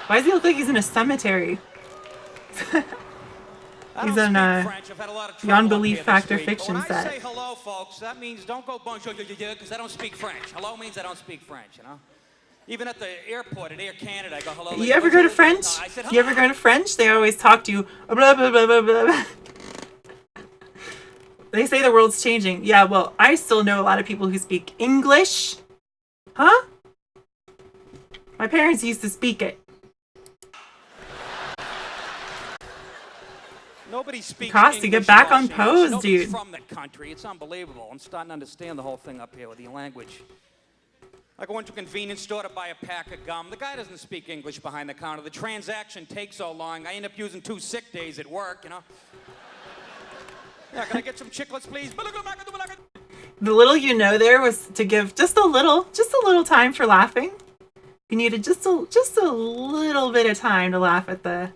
Why does he look like he's in a cemetery? He's in Beyond Belief Factor Fiction set. When I say hello, folks, that means don't go bonjour, because I don't speak French. Hello means I don't speak French, you know? Even at the airport at Air Canada, I go hello. You ever go to French? You ever go to French? They always talk to you. Blah, blah, blah, blah, blah. They say the world's changing. Yeah, well, I still know a lot of people who speak English. Huh? My parents used to speak it. Nobody speaks Costa, get back on pose, dude. From that country. It's unbelievable. I'm starting to understand the whole thing up here with the language. I go into a convenience store to buy a pack of gum. The guy doesn't speak English behind the counter. The transaction takes so long, I end up using 2 sick days at work, you know? Yeah, can I get some chiclets, please? The little you know there was to give just a little time for laughing. You needed just a little bit of time to laugh at that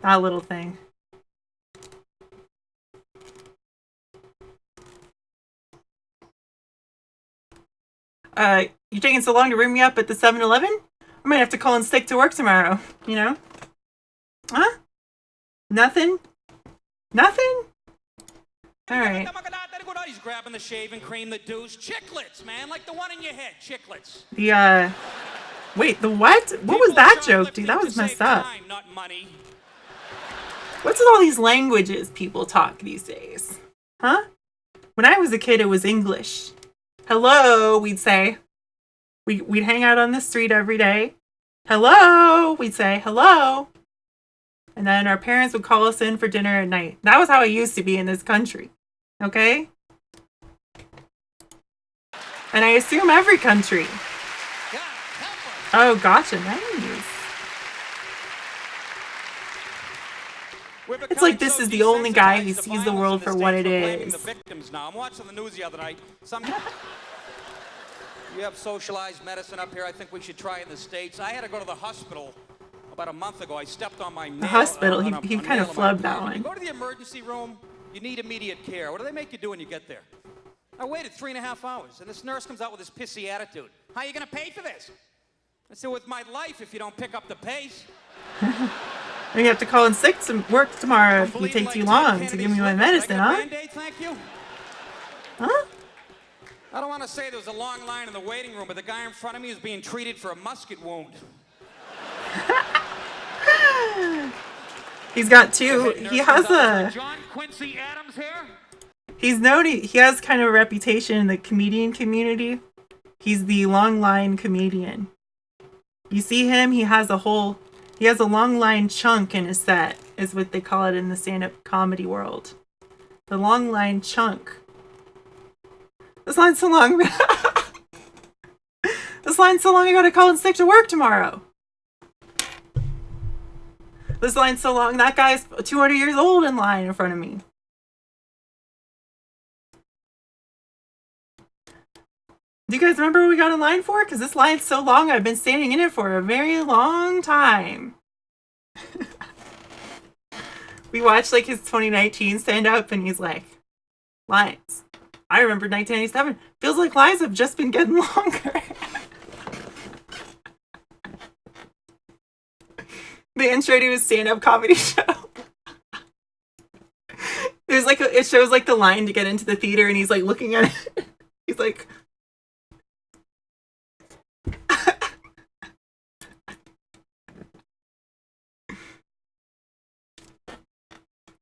little thing. You're taking so long to ring me up at the 7-Eleven? I might have to call in sick to work tomorrow, you know? Huh? Nothing? Nothing? Alright. He's grabbing the shaving cream, the douche. Chiclets, man, like the one in your head. Chiclets. Wait, the what? What was that joke, dude? That was messed up. Time, not money. What's with all these languages people talk these days? Huh? When I was a kid, it was English. Hello, we'd say. We'd hang out on the street every day. Hello, we'd say, hello. And then our parents would call us in for dinner at night. That was how it used to be in this country. Okay? And I assume every country. Oh, gotcha. Nice. It's like this is the only guy who sees the world for what it is. I'm watching the news the other night. You have socialized medicine up here. I think we should try it in the States. I had to go to the hospital about a month ago. I stepped on my nail. The hospital, he kind of flubbed that one. You go to the emergency room, you need immediate care. What do they make you do when you get there? I waited 3.5 hours, and this nurse comes out with this pissy attitude. How are you going to pay for this? I said, with my life if you don't pick up the pace. You have to call in sick to work tomorrow if you take too long to give me my medicine, huh? Band-Aid, thank you. Huh? I don't want to say there was a long line in the waiting room, but the guy in front of me is being treated for a musket wound. He's got 2. He has a... John Quincy Adams here? He's known, he has kind of a reputation in the comedian community. He's the long line comedian. You see him, he has a long line chunk in his set, is what they call it in the stand-up comedy world. The long line chunk. This line's so long. This line's so long I gotta call in sick to work tomorrow. This line's so long that guy's 200 years old in line in front of me. Do you guys remember what we got in line for? Because this line's so long, I've been standing in it for a very long time. We watched like his 2019 stand-up and he's like, lines. I remember 1997. Feels like lines have just been getting longer. The intro to his stand-up comedy show. There's like it shows like the line to get into the theater and he's like looking at it. He's like,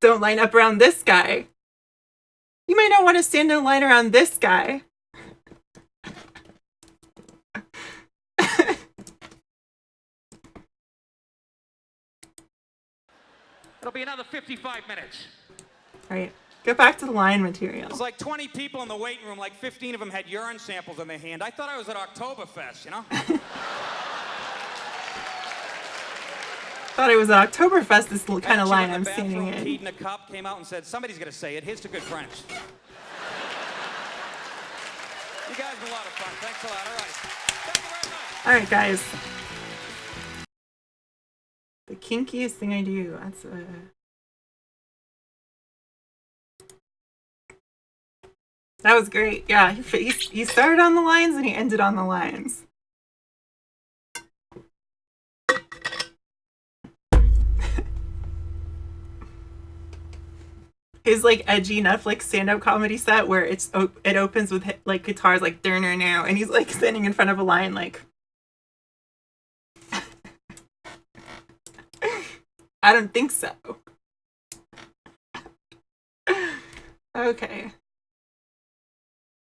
don't line up around this guy. You might not want to stand in line around this guy. It'll be another 55 minutes. All right, get back to the line material. There's like 20 people in the waiting room, like 15 of them had urine samples in their hand. I thought I was at Oktoberfest, you know? Thought it was an Oktoberfest, this kind of line I'm standing in. Peed in a cup, came out and said, somebody's going to say it. Here's to good French. You guys have a lot of fun. Thanks a lot. All right. Thank you very much. All right, guys. The kinkiest thing I do. That's That was great. Yeah, he started on the lines and he ended on the lines. his like edgy Netflix stand-up comedy set where it opens with like guitars like now, and he's like standing in front of a lion like I don't think so. Okay.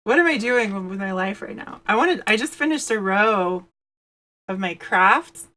What am I doing with my life right now? I just finished a row of my craft